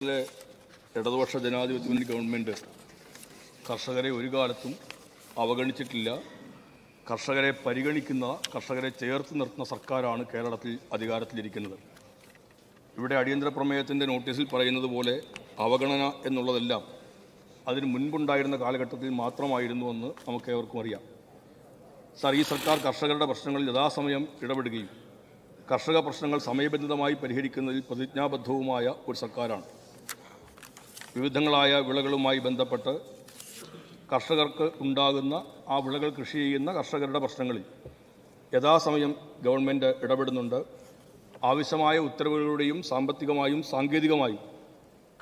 ഇടതുപക്ഷ ജനാധിപത്യ മുന്നണി ഗവൺമെൻറ് കർഷകരെ ഒരു കാലത്തും അവഗണിച്ചിട്ടില്ല. കർഷകരെ പരിഗണിക്കുന്ന, കർഷകരെ ചേർത്ത് നിർത്തുന്ന സർക്കാരാണ് കേരളത്തിൽ അധികാരത്തിലിരിക്കുന്നത്. ഇവിടെ അടിയന്തര പ്രമേയത്തിൻ്റെ നോട്ടീസിൽ പറയുന്നത് പോലെ അവഗണന എന്നുള്ളതെല്ലാം അതിന് മുൻപുണ്ടായിരുന്ന കാലഘട്ടത്തിൽ മാത്രമായിരുന്നുവെന്ന് നമുക്കേവർക്കും അറിയാം. ഈ സർക്കാർ കർഷകരുടെ പ്രശ്നങ്ങളിൽ യഥാസമയം ഇടപെടുകയും കർഷക പ്രശ്നങ്ങൾ സമയബന്ധിതമായി പരിഹരിക്കുന്നതിൽ പ്രതിജ്ഞാബദ്ധവുമായ ഒരു സർക്കാരാണ്. വിവിധങ്ങളായ വിളകളുമായി ബന്ധപ്പെട്ട് കർഷകർക്ക് ഉണ്ടാകുന്ന, ആ വിളകൾ കൃഷി ചെയ്യുന്ന കർഷകരുടെ പ്രശ്നങ്ങളിൽ യഥാസമയം ഗവൺമെൻറ് ഇടപെടുന്നുണ്ട്. ആവശ്യമായ ഉത്തരവുകളുടെയും സാമ്പത്തികമായും സാങ്കേതികമായും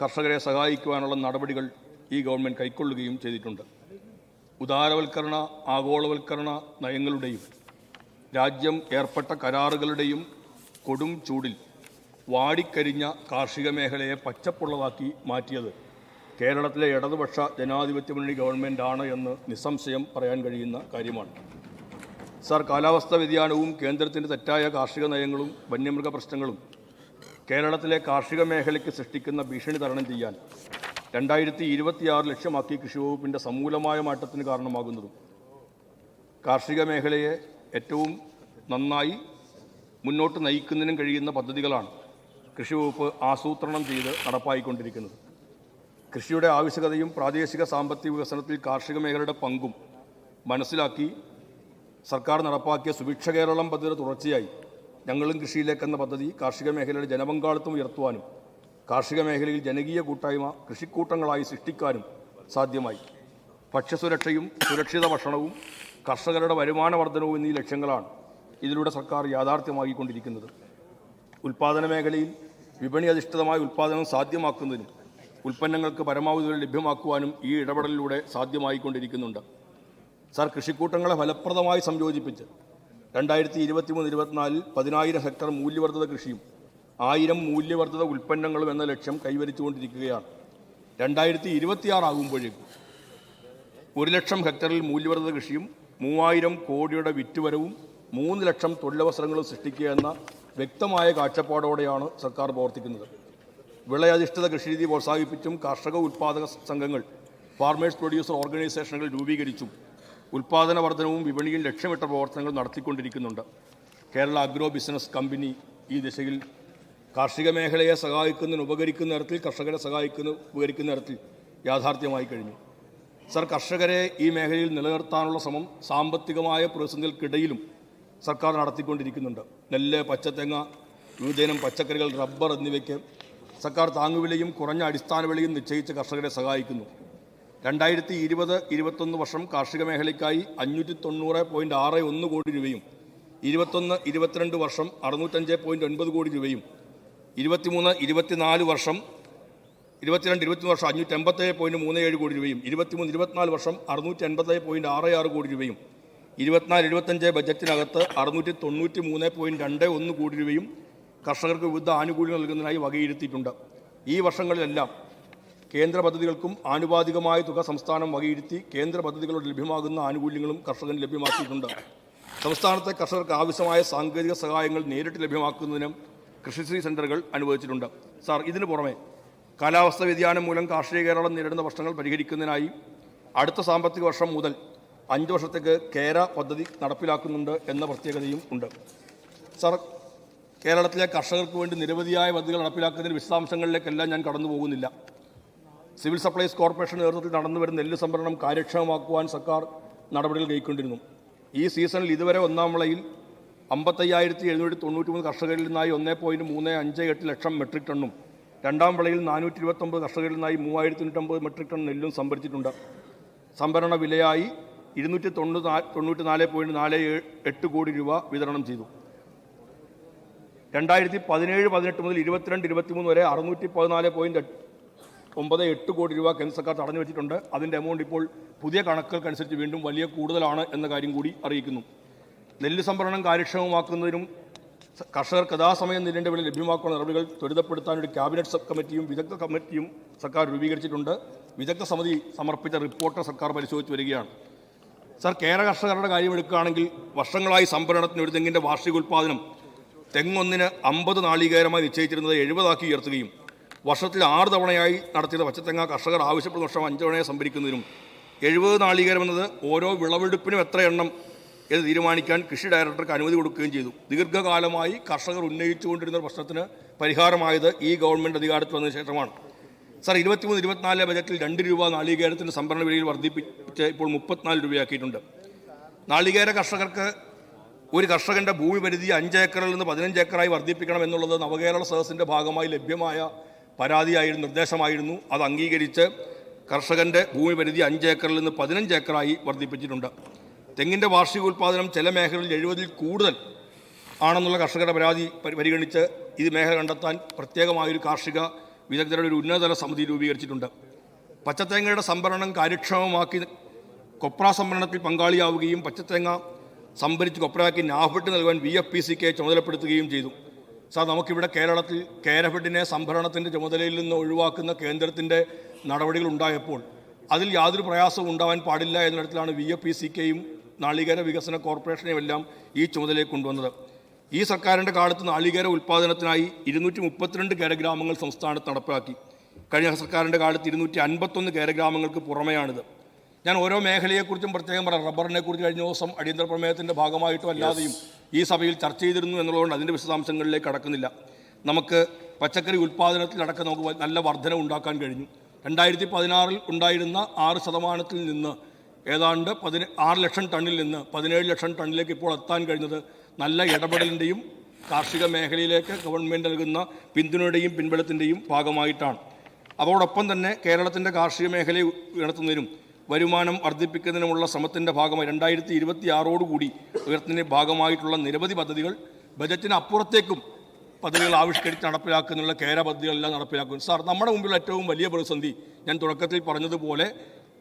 കർഷകരെ സഹായിക്കുവാനുള്ള നടപടികൾ ഈ ഗവൺമെൻറ് കൈക്കൊള്ളുകയും ചെയ്തിട്ടുണ്ട്. ഉദാരവൽക്കരണ, ആഗോളവൽക്കരണ നയങ്ങളുടെയും രാജ്യം ഏർപ്പെട്ട കരാറുകളുടെയും കൊടും ചൂടിൽ വാടിക്കരിഞ്ഞ കാർഷിക മേഖലയെ പച്ചപ്പുള്ളതാക്കി മാറ്റിയത് കേരളത്തിലെ ഇടതുപക്ഷ ജനാധിപത്യ മുന്നണി ഗവൺമെൻറ്റാണ് എന്ന് നിസ്സംശയം പറയാൻ കഴിയുന്ന കാര്യമാണ്. കാലാവസ്ഥാ വ്യതിയാനവും കേന്ദ്രത്തിൻ്റെ തെറ്റായ കാർഷിക നയങ്ങളും വന്യമൃഗ പ്രശ്നങ്ങളും കേരളത്തിലെ കാർഷിക മേഖലയ്ക്ക് സൃഷ്ടിക്കുന്ന ഭീഷണി തരണം ചെയ്യാൻ 2026 ലക്ഷ്യമാക്കി കൃഷി വകുപ്പിൻ്റെ സമൂലമായ മാറ്റത്തിന് കാരണമാകുന്നതും കാർഷിക മേഖലയെ ഏറ്റവും നന്നായി മുന്നോട്ട് നയിക്കുന്നതിനും കഴിയുന്ന പദ്ധതികളാണ് കൃഷി വകുപ്പ് ആസൂത്രണം ചെയ്ത് നടപ്പായിക്കൊണ്ടിരിക്കുന്നത്. കൃഷിയുടെ ആവശ്യകതയും പ്രാദേശിക സാമ്പത്തിക വികസനത്തിൽ കാർഷിക മേഖലയുടെ പങ്കും മനസ്സിലാക്കി സർക്കാർ നടപ്പാക്കിയ സുഭിക്ഷ കേരളം പദ്ധതിയുടെ തുടർച്ചയായി ഞങ്ങളും കൃഷിയിലേക്കെന്ന പദ്ധതി കാർഷിക മേഖലയുടെ ജനപങ്കാളിത്തം ഉയർത്തുവാനും കാർഷിക മേഖലയിൽ ജനകീയ കൂട്ടായ്മ കൃഷിക്കൂട്ടങ്ങളായി സൃഷ്ടിക്കാനും സാധ്യമായി. ഭക്ഷ്യസുരക്ഷയും സുരക്ഷിത ഭക്ഷണവും കർഷകരുടെ വരുമാന വർധനവും എന്നീ ലക്ഷ്യങ്ങളാണ് ഇതിലൂടെ സർക്കാർ യാഥാർത്ഥ്യമാക്കിക്കൊണ്ടിരിക്കുന്നത്. ഉൽപ്പാദന മേഖലയിൽ വിപണി അധിഷ്ഠിതമായ ഉൽപ്പാദനം സാധ്യമാക്കുന്നതിനും ഉൽപ്പന്നങ്ങൾക്ക് പരമാവധി ലഭ്യമാക്കുവാനും ഈ ഇടപെടലിലൂടെ സാധ്യമായിക്കൊണ്ടിരിക്കുന്നുണ്ട്. കൃഷിക്കൂട്ടങ്ങളെ ഫലപ്രദമായി സംയോജിപ്പിച്ച് 2023-24 10,000 ഹെക്ടർ മൂല്യവർദ്ധിത കൃഷിയും 1000 മൂല്യവർദ്ധിത ഉൽപ്പന്നങ്ങളും എന്ന ലക്ഷ്യം കൈവരിച്ചുകൊണ്ടിരിക്കുകയാണ്. 2026 ആകുമ്പോഴേക്കും 1,00,000 ഹെക്ടറിൽ മൂല്യവർദ്ധിത കൃഷിയും 3,000 കോടിയുടെ വിറ്റുവരവും 3 ലക്ഷം തൊഴിലവസരങ്ങളും സൃഷ്ടിക്കുക എന്ന വ്യക്തമായ കാഴ്ചപ്പാടോടെയാണ് സർക്കാർ പ്രവർത്തിക്കുന്നത്. വിളയധിഷ്ഠിത കൃഷിരീതി പ്രോത്സാഹിപ്പിച്ചും കർഷക ഉൽപ്പാദക സംഘങ്ങൾ, ഫാർമേഴ്സ് പ്രൊഡ്യൂസർ ഓർഗനൈസേഷനുകൾ രൂപീകരിച്ചും ഉൽപ്പാദന വർധനവും വിപണിയിൽ ലക്ഷ്യമിട്ട പ്രവർത്തനങ്ങൾ നടത്തിക്കൊണ്ടിരിക്കുന്നുണ്ട്. കേരള അഗ്രോ ബിസിനസ് കമ്പനി ഈ ദിശയിൽ കാർഷിക മേഖലയെ സഹായിക്കുന്നതിന് ഉപകരിക്കുന്ന തരത്തിൽ, കർഷകരെ ഉപകരിക്കുന്ന തരത്തിൽ യാഥാർത്ഥ്യമായി കഴിഞ്ഞു. കർഷകരെ ഈ മേഖലയിൽ നിലനിർത്താനുള്ള ശ്രമം സാമ്പത്തികമായ പ്രതിസന്ധികൾക്കിടയിലും സർക്കാർ നടത്തിക്കൊണ്ടിരിക്കുന്നുണ്ട്. നെല്ല്, പച്ചത്തേങ്ങ, വിവിധയിനം പച്ചക്കറികൾ, റബ്ബർ എന്നിവയ്ക്ക് സർക്കാർ താങ്ങുവിലയും കുറഞ്ഞ അടിസ്ഥാന വിലയും നിശ്ചയിച്ച് കർഷകരെ സഹായിക്കുന്നു. 2020-21 വർഷം കാർഷിക മേഖലയ്ക്കായി 590.61 കോടി രൂപയും 21-22 വർഷം 605.9 കോടി രൂപയും 23-24 വർഷം 587.37 കോടി രൂപയും 23-24 വർഷം 687.66 കോടി രൂപയും 24-25 ബജറ്റിനകത്ത് 693.21 കോടി രൂപയും കർഷകർക്ക് വിവിധ ആനുകൂല്യങ്ങൾ നൽകുന്നതിനായി വകയിരുത്തിയിട്ടുണ്ട്. ഈ വർഷങ്ങളിലെല്ലാം കേന്ദ്ര പദ്ധതികൾക്കും ആനുപാതികമായ തുക സംസ്ഥാനം വകയിരുത്തി കേന്ദ്ര പദ്ധതികളോട് ലഭ്യമാകുന്ന ആനുകൂല്യങ്ങളും കർഷകന് ലഭ്യമാക്കിയിട്ടുണ്ട്. സംസ്ഥാനത്തെ കർഷകർക്ക് ആവശ്യമായ സാങ്കേതിക സഹായങ്ങൾ നേരിട്ട് ലഭ്യമാക്കുന്നതിനും കൃഷിശ്രീ സെൻ്ററുകൾ അനുവദിച്ചിട്ടുണ്ട്. ഇതിനു പുറമെ കാലാവസ്ഥാ വ്യതിയാനം മൂലം കാർഷിക കേരളം നേരിടുന്ന പ്രശ്നങ്ങൾ പരിഹരിക്കുന്നതിനായി അടുത്ത സാമ്പത്തിക വർഷം മുതൽ 5 വർഷത്തേക്ക് കേര പദ്ധതി നടപ്പിലാക്കുന്നുണ്ട് എന്ന പ്രത്യേകതയും ഉണ്ട്. കേരളത്തിലെ കർഷകർക്ക് വേണ്ടി നിരവധിയായ പദ്ധതികൾ നടപ്പിലാക്കുന്നതിന് വിശദാംശങ്ങളിലേക്കെല്ലാം ഞാൻ കടന്നു പോകുന്നില്ല. സിവിൽ സപ്ലൈസ് കോർപ്പറേഷൻ നേതൃത്വത്തിൽ നടന്നുവരുന്ന നെല്ല് സംഭരണം കാര്യക്ഷമമാക്കുവാൻ സർക്കാർ നടപടികൾ കൈക്കൊണ്ടിരുന്നു. ഈ സീസണിൽ ഇതുവരെ ഒന്നാം വിളയിൽ 55,793 കർഷകരിൽ നിന്നായി 1.358 ലക്ഷം മെട്രിക് ടണ്ണും രണ്ടാം വിളയിൽ 429 കർഷകരിൽ നിന്നായി 3,950 മെട്രിക് ടൺ നെല്ലും സംഭരിച്ചിട്ടുണ്ട്. സംഭരണ വിലയായി 294.48 കോടി രൂപ വിതരണം ചെയ്തു. 2017-18 മുതൽ 22-23 വരെ 614.98 കോടി രൂപ കേന്ദ്ര സർക്കാർ തടഞ്ഞു വെച്ചിട്ടുണ്ട്. അതിൻ്റെ എമൗണ്ട് ഇപ്പോൾ പുതിയ കണക്കുകൾക്കനുസരിച്ച് വീണ്ടും വലിയ കൂടുതലാണ് എന്ന കാര്യം കൂടി അറിയിക്കുന്നു. നെല്ല് സംഭരണം കാര്യക്ഷമമാക്കുന്നതിനും കർഷകർക്ക് യഥാസമയം നെല്ലിൻ്റെ വില ലഭ്യമാക്കുന്ന നടപടികൾ ത്വരിതപ്പെടുത്താനൊരു ക്യാബിനറ്റ് സബ് കമ്മിറ്റിയും വിദഗ്ധ കമ്മിറ്റിയും സർക്കാർ രൂപീകരിച്ചിട്ടുണ്ട്. വിദഗ്ധ സമിതി സമർപ്പിച്ച റിപ്പോർട്ട് സർക്കാർ പരിശോധിച്ച് വരികയാണ്. കേര കർഷകരുടെ കാര്യമെടുക്കുകയാണെങ്കിൽ വർഷങ്ങളായി സംഭരണത്തിന് ഒരു തെങ്ങിൻ്റെ വാർഷിക ഉൽപ്പാദനം തെങ്ങൊന്നിന് 50 നാളികേരമായി നിശ്ചയിച്ചിരുന്നത് 70 ആക്കി ഉയർത്തുകയും വർഷത്തിൽ 6 തവണയായി നടത്തിയ പച്ചത്തേങ്ങ കർഷകർ ആവശ്യപ്പെടുന്ന വർഷം 5 തവണയായി സംഭരിക്കുന്നതിനും 70 നാളികേരം എന്നത് ഓരോ വിളവെടുപ്പിനും എത്ര എണ്ണം എന്ന് തീരുമാനിക്കാൻ കൃഷി ഡയറക്ടർക്ക് അനുമതി കൊടുക്കുകയും ചെയ്തു. ദീർഘകാലമായി കർഷകർ ഉന്നയിച്ചുകൊണ്ടിരുന്ന പ്രശ്നത്തിന് പരിഹാരമായത് ഈ ഗവൺമെൻറ് അധികാരത്തിൽ വന്നതിന് ശേഷമാണ്. സർ, 23-24 ബജറ്റിൽ 2 രൂപ നാളികേരത്തിൻ്റെ സംഭരണ വിലയിൽ വർദ്ധിപ്പിച്ച് ഇപ്പോൾ 34 രൂപയാക്കിയിട്ടുണ്ട്. നാളികേര കർഷകർക്ക് ഒരു കർഷകൻ്റെ ഭൂമി പരിധി 5 ഏക്കറിൽ നിന്ന് 15 ഏക്കറായി വർദ്ധിപ്പിക്കണം എന്നുള്ളത് നവകേരള സദസ്സിൻ്റെ ഭാഗമായി ലഭ്യമായ പരാതിയായിരുന്നു, നിർദ്ദേശമായിരുന്നു. അത് അംഗീകരിച്ച് കർഷകൻ്റെ ഭൂമി പരിധി 5 ഏക്കറിൽ നിന്ന് 15 ഏക്കറായി വർദ്ധിപ്പിച്ചിട്ടുണ്ട്. തെങ്ങിൻ്റെ വാർഷിക ഉൽപ്പാദനം ചില മേഖലകളിൽ 70-ൽ കൂടുതൽ ആണെന്നുള്ള കർഷകരുടെ പരാതി പരിഗണിച്ച് ഇത് മേഖല കണ്ടെത്താൻ പ്രത്യേകമായൊരു കാർഷിക വിദഗ്ധരുടെ ഒരു ഉന്നതതല സമിതി രൂപീകരിച്ചിട്ടുണ്ട്. പച്ചത്തേങ്ങയുടെ സംഭരണം കാര്യക്ഷമമാക്കി കൊപ്ര സംഭരണത്തിൽ പങ്കാളിയാവുകയും പച്ചത്തേങ്ങ സംഭരിച്ച് കൊപ്രയാക്കി നാഫെഡ് നൽകാൻ VFPCക്ക് ചുമതലപ്പെടുത്തുകയും ചെയ്തു. സാർ, നമുക്കിവിടെ കേരളത്തിൽ കേരഫെഡിനെ സംഭരണത്തിൻ്റെ ചുമതലയിൽ നിന്ന് ഒഴിവാക്കുന്ന കേന്ദ്രത്തിൻ്റെ നടപടികൾ ഉണ്ടായപ്പോൾ അതിൽ യാതൊരു പ്രയാസവും ഉണ്ടാവാൻ പാടില്ല എന്ന തരത്തിലാണ് VFPCക്കെയും നാളികേര വികസന കോർപ്പറേഷനെയും എല്ലാം ഈ ചുമതലയെ കൊണ്ടുവന്നത്. ഈ സർക്കാരിൻ്റെ കാലത്ത് നാളികേര ഉൽപ്പാദനത്തിനായി 232 കേരഗ്രാമങ്ങൾ സംസ്ഥാനത്ത് നടപ്പാക്കി. കഴിഞ്ഞ സർക്കാരിൻ്റെ കാലത്ത് 251 കേരഗ്രാമങ്ങൾക്ക് പുറമെയാണിത്. ഞാൻ ഓരോ മേഖലയെക്കുറിച്ചും പ്രത്യേകം പറയാം. റബ്ബറിനെക്കുറിച്ച് കഴിഞ്ഞ ദിവസം അടിയന്തര പ്രമേയത്തിൻ്റെ ഭാഗമായിട്ടും അല്ലാതെയും ഈ സഭയിൽ ചർച്ച ചെയ്തിരുന്നു എന്നുള്ളതുകൊണ്ട് അതിൻ്റെ വിശദാംശങ്ങളിലേക്ക് കടക്കുന്നില്ല. നമുക്ക് പച്ചക്കറി ഉൽപ്പാദനത്തിലടക്കം നമുക്ക് നല്ല വർധന ഉണ്ടാക്കാൻ കഴിഞ്ഞു. 2016 ഉണ്ടായിരുന്ന 6% നിന്ന് ഏതാണ്ട് 6 ലക്ഷം ടണ്ണിൽ നിന്ന് 17 ലക്ഷം ടണ്ണിലേക്ക് ഇപ്പോൾ എത്താൻ കഴിഞ്ഞത് നല്ല ഇടപെടലിൻ്റെയും കാർഷിക മേഖലയിലേക്ക് ഗവൺമെൻറ് നൽകുന്ന പിന്തുണയുടെയും പിൻബലത്തിൻ്റെയും ഭാഗമായിട്ടാണ്. അതോടൊപ്പം തന്നെ കേരളത്തിൻ്റെ കാർഷിക മേഖലയെ ഉയർത്തുന്നതിനും വരുമാനം വർദ്ധിപ്പിക്കുന്നതിനുമുള്ള ശ്രമത്തിൻ്റെ ഭാഗമായി 2026 ഉയർത്തുന്നതിൻ്റെ ഭാഗമായിട്ടുള്ള നിരവധി പദ്ധതികൾ, ബജറ്റിന് അപ്പുറത്തേക്കും പദ്ധതികൾ ആവിഷ്കരിച്ച് നടപ്പിലാക്കുന്നുള്ള കേര പദ്ധതികളെല്ലാം നടപ്പിലാക്കും. സാർ, നമ്മുടെ മുമ്പിൽ ഏറ്റവും വലിയ പ്രതിസന്ധി ഞാൻ തുടക്കത്തിൽ പറഞ്ഞതുപോലെ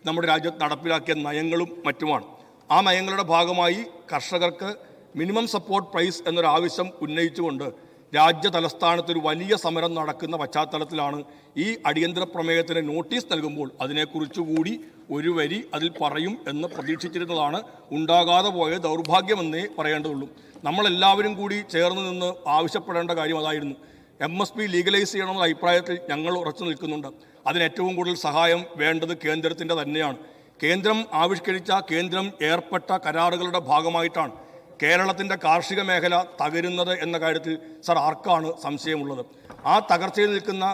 നമ്മുടെ രാജ്യത്ത് നടപ്പിലാക്കിയ നയങ്ങളും മറ്റുമാണ്. ആ നയങ്ങളുടെ ഭാഗമായി കർഷകർക്ക് മിനിമം സപ്പോർട്ട് പ്രൈസ് എന്നൊരാവശ്യം ഉന്നയിച്ചുകൊണ്ട് രാജ്യ തലസ്ഥാനത്തൊരു വലിയ സമരം നടക്കുന്ന പശ്ചാത്തലത്തിലാണ് ഈ അടിയന്തര പ്രമേയത്തിന് നോട്ടീസ് നൽകുമ്പോൾ അതിനെക്കുറിച്ചുകൂടി ഒരു വരി അതിൽ പറയും എന്ന് പ്രതീക്ഷിച്ചിരുന്നതാണ്. ഉണ്ടാകാതെ പോയ ദൗർഭാഗ്യമെന്നേ പറയേണ്ടതുള്ളൂ. നമ്മളെല്ലാവരും കൂടി ചേർന്ന് നിന്ന് ആവശ്യപ്പെടേണ്ട കാര്യം അതായിരുന്നു. MSP ലീഗലൈസ് ചെയ്യണമെന്ന അഭിപ്രായത്തിൽ ഞങ്ങൾ ഉറച്ചു നിൽക്കുന്നുണ്ട്. അതിനേറ്റവും കൂടുതൽ സഹായം വേണ്ടത് കേന്ദ്രത്തിൻ്റെ തന്നെയാണ്. കേന്ദ്രം ആവിഷ്കരിച്ച, കേന്ദ്രം ഏർപ്പെട്ട കരാറുകളുടെ ഭാഗമായിട്ടാണ് കേരളത്തിൻ്റെ കാർഷിക മേഖല തകരുന്നത് എന്ന കാര്യത്തിൽ സർ ആർക്കാണ് സംശയമുള്ളത്? ആ തകർച്ചയിൽ നിൽക്കുന്ന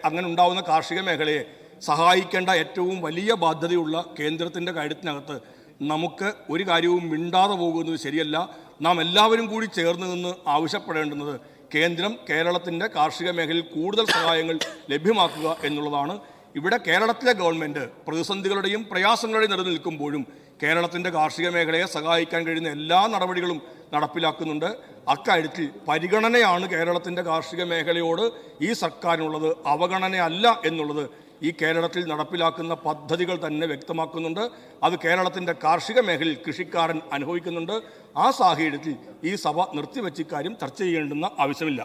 അങ്ങനെ ഉണ്ടാകുന്ന കാർഷിക മേഖലയെ സഹായിക്കേണ്ട ഏറ്റവും വലിയ ബാധ്യതയുള്ള കേന്ദ്രത്തിൻ്റെ കാര്യത്തിനകത്ത് നമുക്ക് ഒരു കാര്യവും മിണ്ടാതെ പോകുന്നത് ശരിയല്ല. നാം എല്ലാവരും കൂടി ചേർന്ന് നിന്ന് ആവശ്യപ്പെടേണ്ടുന്നത് കേന്ദ്രം കേരളത്തിൻ്റെ കാർഷിക മേഖലയിൽ കൂടുതൽ സഹായങ്ങൾ ലഭ്യമാക്കുക എന്നുള്ളതാണ്. ഇവിടെ കേരളത്തിലെ ഗവൺമെൻറ് പ്രതിസന്ധികളുടെയും പ്രയാസങ്ങളുടെയും നിലനിൽക്കുമ്പോഴും കേരളത്തിൻ്റെ കാർഷിക മേഖലയെ സഹായിക്കാൻ കഴിയുന്ന എല്ലാ നടപടികളും നടപ്പിലാക്കുന്നുണ്ട്. അക്കാര്യത്തിൽ പരിഗണനയാണ് കേരളത്തിൻ്റെ കാർഷിക മേഖലയോട് ഈ സർക്കാരിനുള്ളത്, അവഗണനയല്ല എന്നുള്ളത് ഈ കേരളത്തിൽ നടപ്പിലാക്കുന്ന പദ്ധതികൾ തന്നെ വ്യക്തമാക്കുന്നുണ്ട്. അത് കേരളത്തിൻ്റെ കാർഷിക മേഖലയിൽ കൃഷിക്കാരൻ അനുഭവിക്കുന്നുണ്ട്. ആ സാഹചര്യത്തിൽ ഈ സഭ നിർത്തിവെച്ച് ഇക്കാര്യം ചർച്ച ചെയ്യേണ്ടുന്ന ആവശ്യമില്ല.